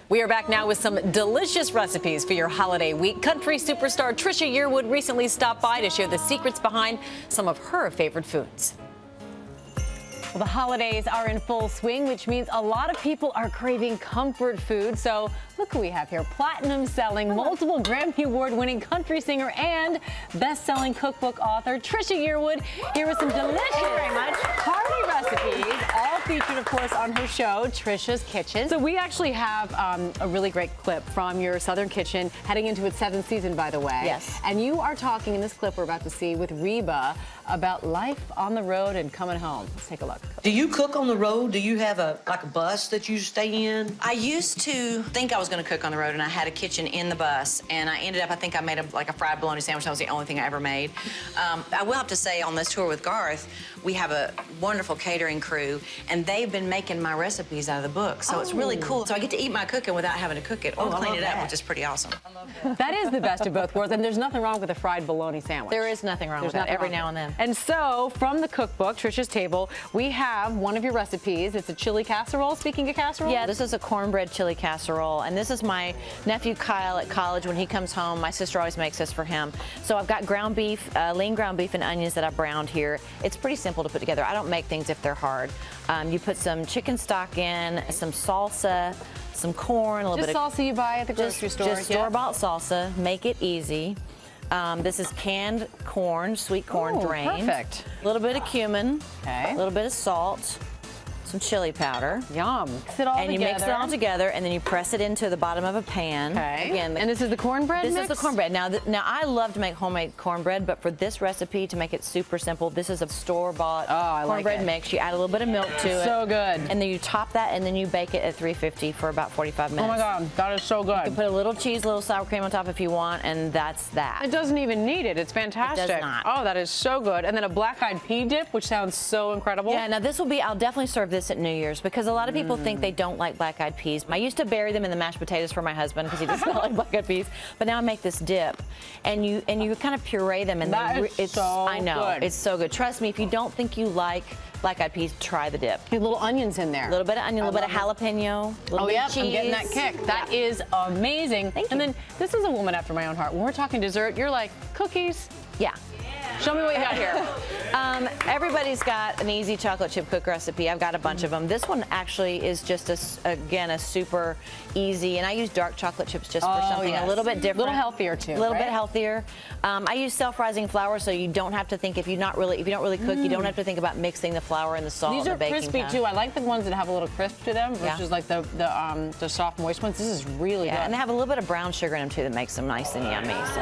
We are back now with some delicious recipes for your holiday week. Country superstar Trisha Yearwood recently stopped by to share the secrets behind some of her favorite foods. Well, the holidays are in full swing, which means a lot of people are craving comfort food. So look who we have here. Platinum-selling, multiple Grammy Award-winning country singer and best-selling cookbook author Trisha Yearwood here with some delicious party recipes, all featured, of course, on her show, Trisha's Kitchen. So we actually have a really great clip from your Southern Kitchen, heading into its 7th season, by the way. Yes. And you are talking in this clip we're about to see with Reba about life on the road and coming home. Let's take a look. Do you cook on the road? Do you have a bus that you stay in? I used to think I was going to cook on the road, and I had a kitchen in the bus, and I ended up, I think I made a fried bologna sandwich. That was the only thing I ever made. I will have to say, on this tour with Garth, we have a wonderful catering crew, and they've been making my recipes out of the book, so it's really cool. So I get to eat my cooking without having to cook it or clean it up, which is pretty awesome. I love that. That is the best of both worlds, and there's nothing wrong with a fried bologna sandwich. There is nothing wrong with that every now and then. And so, from the cookbook, Trisha's Table, we have one of your recipes. It's a chili casserole. Speaking of casserole? Yeah, this is a cornbread chili casserole, and this is my nephew Kyle at college. When he comes home, my sister always makes this for him. So I've got ground beef, lean ground beef and onions that I browned here. It's pretty simple to put together. I don't make things if they're hard. You put some chicken stock in, some salsa, some corn, a little bit of salsa you buy at the grocery store. Just store-bought salsa. Make it easy. This is canned corn, sweet corn drained. Perfect. A little bit of cumin. Okay. A little bit of salt. Some chili powder. Yum. Mix it all and together. You mix it all together, and then you press it into the bottom of a pan. Okay. Again, and this is the cornbread mix? This is the cornbread. Now I love to make homemade cornbread, but for this recipe, to make it super simple, this is a store-bought cornbread mix. You add a little bit of milk to it. So good. And then you top that, and then you bake it at 350 for about 45 minutes. Oh my God, that is so good. You can put a little cheese, a little sour cream on top if you want, and that's that. It doesn't even need it. It's fantastic. It does not. Oh, that is so good. And then a black-eyed pea dip, which sounds so incredible. Yeah, now this will be, I'll definitely serve this at New Year's because a lot of people think they don't like black-eyed peas. I used to bury them in the mashed potatoes for my husband because he does not like black-eyed peas. But now I make this dip, and you kind of puree them, and it's so I know good. It's so good. Trust me, if you don't think you like black-eyed peas, try the dip. Little onions in there. A little bit of onion, a little bit of jalapeno. Oh yeah, I'm getting that kick. That is amazing. Thank you. And then this is a woman after my own heart. When we're talking dessert, you're like cookies. Yeah. Show me what you got here. Everybody's got an easy chocolate chip cook recipe. I've got a bunch of them. This one actually is just, again, a super easy, and I use dark chocolate chips just for something a little bit different. A little healthier, too, A little bit healthier. I use self-rising flour, so you don't have to think, if you don't really cook, you don't have to think about mixing the flour and the salt These and the baking crispy, pan. too. I like the ones that have a little crisp to them versus like the soft, moist ones. This is really good. And they have a little bit of brown sugar in them, too, that makes them nice and yummy. So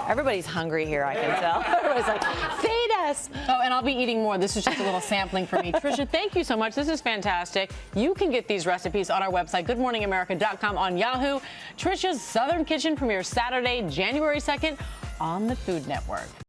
everybody's hungry here, I can tell. Everybody's like, feed us. Oh, and I'll be eating more. This is just a little sampling for me. Trisha, thank you so much. This is fantastic. You can get these recipes on our website, goodmorningamerica.com, on Yahoo. Trisha's Southern Kitchen premieres Saturday, January 2nd on the Food Network.